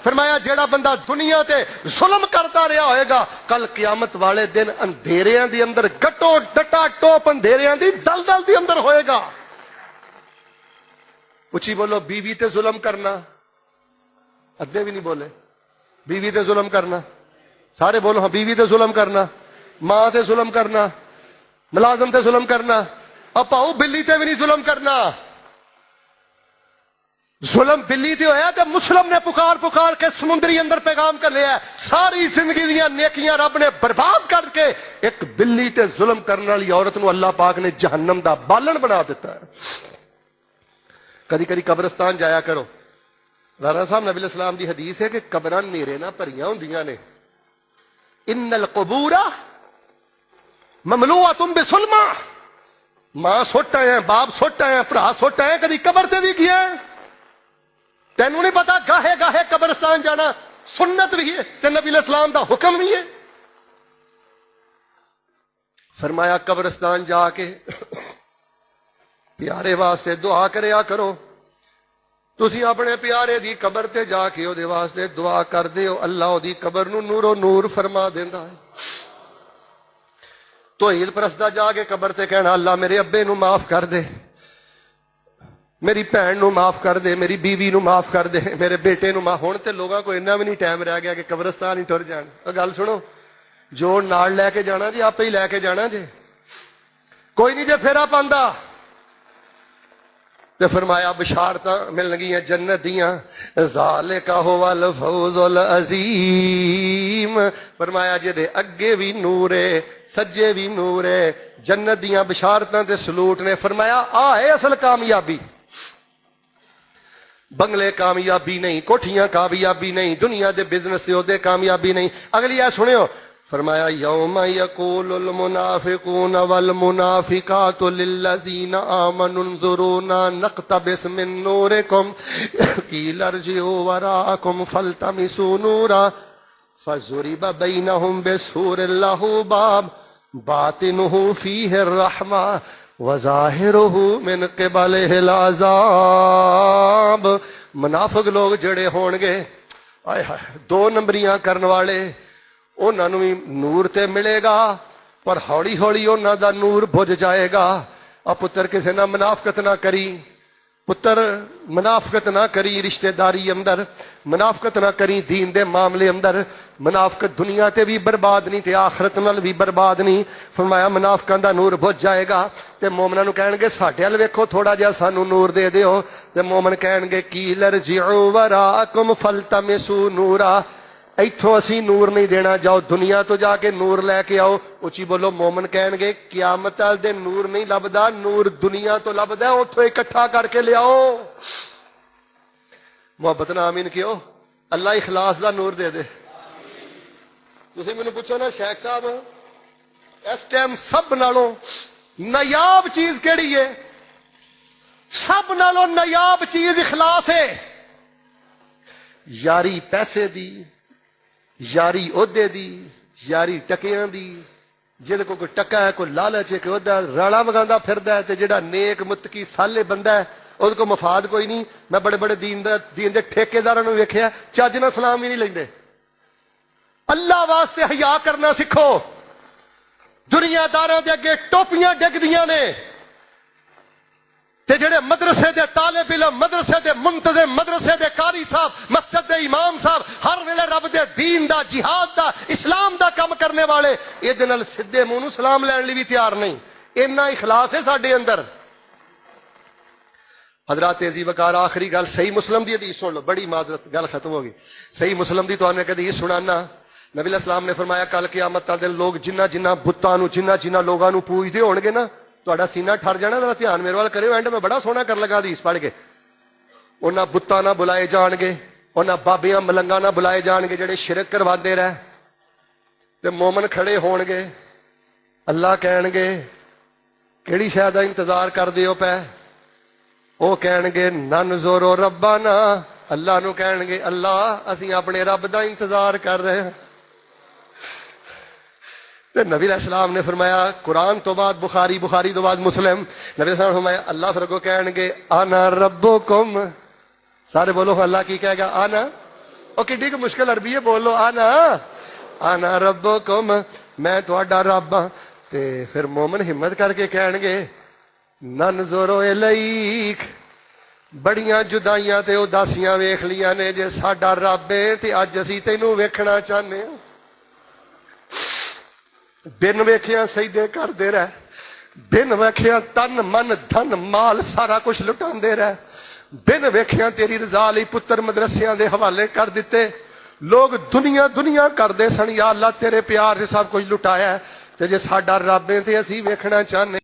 फरमाया जेड़ा बंदा दुनिया ते जुल्म करता रहा होएगा कल क़यामत वाले दिन अंधेरियां दी अंदर गटो डटा टोप अंधेरियां दी दलदल दी अंदर होएगा। उची बोलो बीवी ते जुल्म करना, अद्धे भी नहीं बोले। बीवी ते जुल्म करना, सारे बोलो हाँ। बीवी ते जुल्म करना, मां ते जुल्म करना, मुलाजम ते जुल्म करना, और भाऊ बिल्ली ते भी नहीं जुल्म करना। जुल्म बिल्ली ते होया ते मुस्लिम ने पुकार पुकार के समुद्री अंदर पैगाम कर लिया। सारी जिंदगी दियां नेकियां रब ने बर्बाद करके एक बिल्ली ते जुल्म करने वाली औरत नूं अल्लाह पाक ने जहन्नम दा बालन बना दिता है। कदी कदी कब्रिस्तान जाया करो। राणा साहब नबी इस्लाम की हदीस है कि कब्रां नेरे ना भरियां हुंदियां ने। इन्नल कबूरा ममलूअतुन बिसुल्मा। मां सुट आया, बाप सुट आया, भरा सुट आया, कदी कबर ते भी गया। तेनू नहीं पता गाहे गाहे कब्रिस्तान जाना सुन्नत भी है ते नबी इस्लाम दा हुक्म भी है। फरमाया कब्रिस्तान जाके प्यारे वास्ते दुआ करया करो। तुसी अपने प्यारे दी कबर ते जाके ओदे वास्ते दुआ कर दे, अल्लाह ओदी कबर नूं नूरो नूर फरमा देंदा है। तो हील परसदा जाके कबर ते कहना अल्लाह मेरे अब्बे नूं माफ कर दे, मेरी भैन नूं माफ कर दे, मेरी बीवी नूं माफ कर दे, मेरे बेटे नूं माफ। हुण ते लोगां को इन्ना भी नहीं टाइम रह गया कि कब्रिस्तान ही टुर जाण। गल सुनो, जो नाल लैके जाना जी आपे ही लैके जाना जे, कोई नहीं जे फेरा पांदा। ते फरमाया बिशारतां मिलणगियां जन्नत दियां, ज़ालिका हुवल फौज़ुल अज़ीम। फरमाया जिहदे अगे भी नूर है सज्जे भी नूर है, जन्नत दियां बिशारतां ते सलूट ने। फरमाया आ है असल कामयाबी। बंगले कामयाबी नहीं, कोठियां कामयाबी नहीं, दुनिया दे बिजनेस दे ओहदे कामयाबी नहीं। अगली आ सुनियो, फरमाया यौमा यक़ूलुल मुनाफ़िक़ून वल मुनाफ़िक़ातु लिल्लज़ीना आमनु उन्ज़ुरूना नक़्तबिस मिन नूरिकुम क़ील इरजिऊ वराअकुम फ़ल्तमिसू नूरा फ़ज़ुरिबा बैनहुम बिसूरिन लहू बाब बातिनुहु फ़ीहि अर्रहमा व ज़ाहिरुहु मिन क़िबलिहिल अज़ाब। मुनाफिक लोग जड़े होणगे, आय हाय, दो नंबरियां करने वाले, उन्होंने भी नूर ते मिलेगा पर हौली हौली उन्हों का नूर बुझ जाएगा। और पुत्र किसी ना मुनाफकत ना करी, पुत्र मुनाफकत ना करी रिश्तेदारी अंदर, मुनाफकत ना करी दीन दे मामले अंदर। मुनाफकत दुनिया ते भी बर्बाद नहीं ते आखरत नाल भी बर्बाद नहीं। फरमाया मुनाफकां दा नूर बुझ जाएगा। ते मोमनां नूं कहणगे साडे अल वेखो थोड़ा जिहा सानू नूर दे दिओ। ते मोमन कहणगे कील इरजिऊ वराअकुम फल्तमिसू नूरा, इथों असी नूर नहीं देना, जाओ दुनिया तो जाके नूर लैके आओ। उची बोलो मोमन कहणगे क़यामत वाले दिन नूर नहीं लभदा, नूर दुनिया तो लभदा, उथों इकट्ठा करके ले आओ। मोहब्बत नाल आमीन कियो, अल्लाह इखलास दा नूर दे दे। तुसीं मैनूं पुछो ना शेख साहब इस टाइम सब नालों नायाब चीज केड़ी है? सब नालों नायाब चीज इखलास है। यारी पैसे दी, यारी ओहदे दी, यारी टकियां दी। जिहदे कोल कोई टका है, कोई लालच है, कोई ओहदा राणा वगांदा फिरदा है, ते जिहड़ा नेक मुत्तकी साले बंदा है ओहदे कोल मफाद कोई नहीं। मैं बड़े बड़े दीन दे ठेकेदारां नूं वेखिआ चज नाल सलाम ही नहीं लैंदे। अल्लाह वास्ते हया करना सीखो। दुनियादारां दे अगे टोपियां डिगदियां ने, ते जेड़े मदरसे दे तालिब इल्म, मदरसे दे मुंतज़िम, मदरसे दे कारी साहब, मस्जिद दे इमाम साहब, हर वेले रब दे दीन दा, जिहाद दा, इस्लाम दा काम करने वाले इहदे नाल सीधे मुंह नूं सलाम लैण लई भी तैयार नहीं। इन्ना इखलास है साडे अंदर। हजरात अज़ीज़ वकार आखिरी गल सही मुस्लिम दी हदीस सुन लो, बड़ी माजरत गल खत्म हो गई। सही मुस्लिम दी तुहानू एक हदीस सुनाना। नबी इस्लाम ने फरमाया कल क़यामत दा दिन लोग जिन्ना जिन्ना बुत्तां नूं, जिन्ना जिन्ना लोगां नूं पूजदे होणगे ना, तुहाडा सीना ठर जाना। जरा ध्यान मेरे वाल करियो, एंड में बड़ा सोहना कर लगा हदीस पढ़ के। उन्हां बुत्तां ना बुलाए जाणगे, उन्हां बाबियां मलंगां ना बुलाए जाणगे जेड़े शिरक करवांदे रह। ते मोमन खड़े होणगे, अल्लाह कहणगे किहड़ी शै दा इंतजार करदे हो पै? ਉਹ ਕਹਿਣਗੇ ਨਨਜ਼ੁਰੂ ਰੱਬਾਨਾ, अल्लाह ਨੂੰ ਕਹਿਣਗੇ अल्लाह ਅਸੀਂ अपने रब ਦਾ इंतजार कर रहे हैं। ते नबी अलैहिस्सलाम ने फरमाया कुरान तो बाद बुखारी, बुखारी तो बाद मुस्लिम, नबी अलैहिस्सलाम ने फरमाया अल्लाह फिर को कहणगे आना रब्बुकुम। सारे बोलो अल्लाह की कहेगा आना, ਉਹ ਕਿੱਡੀ ਕੁ ਮੁਸ਼ਕਿਲ ਅਰਬੀ ਹੈ, ਬੋਲੋ ਆਨਾ ਰੱਬੁਕੁਮ, ਮੈਂ ਤੁਹਾਡਾ ਰੱਬ ਹਾਂ। ਤੇ ਫਿਰ ਮੋਮਨ ਹਿੰਮਤ ਕਰਕੇ ਕਹਿਣਗੇ ਨਨਜ਼ੁਰੂ ਇਲੈਕ, ਬੜੀਆਂ ਜੁਦਾਈਆਂ ਤੇ ਉਦਾਸੀਆਂ ਵੇਖ ਲੀਆਂ ਨੇ, ਜੇ ਸਾਡਾ ਰੱਬ ਏ ਤੇ ਅੱਜ ਅਸੀਂ ਤੈਨੂੰ ਵੇਖਣਾ ਚਾਹੁੰਦੇ ਹਾਂ। ਬਿਨ ਵੇਖਿਆ ਸਜਦੇ ਕਰਦੇ ਰਹਿ, ਬਿਨ ਵੇਖਿਆ ਤਨ ਮਨ ਧਨ ਮਾਲ ਸਾਰਾ ਕੁਝ ਲੁਟਾਉਂਦੇ ਰਹਿ, ਬਿਨ ਵੇਖਿਆ ਤੇਰੀ ਰਜ਼ਾ ਲਈ ਪੁੱਤਰ ਮਦਰਸਿਆਂ ਦੇ ਹਵਾਲੇ ਕਰ ਦਿੱਤੇ। ਲੋਕ ਦੁਨੀਆ ਕਰਦੇ ਸਨ, ਯਾ ਅੱਲਾ ਤੇਰੇ ਪਿਆਰ 'ਚ ਸਭ ਕੁਝ ਲੁਟਾਇਆ, ਤੇ ਜੇ ਸਾਡਾ ਰੱਬ ਏ ਤੇ ਅਸੀਂ ਵੇਖਣਾ ਚਾਹੁੰਦੇ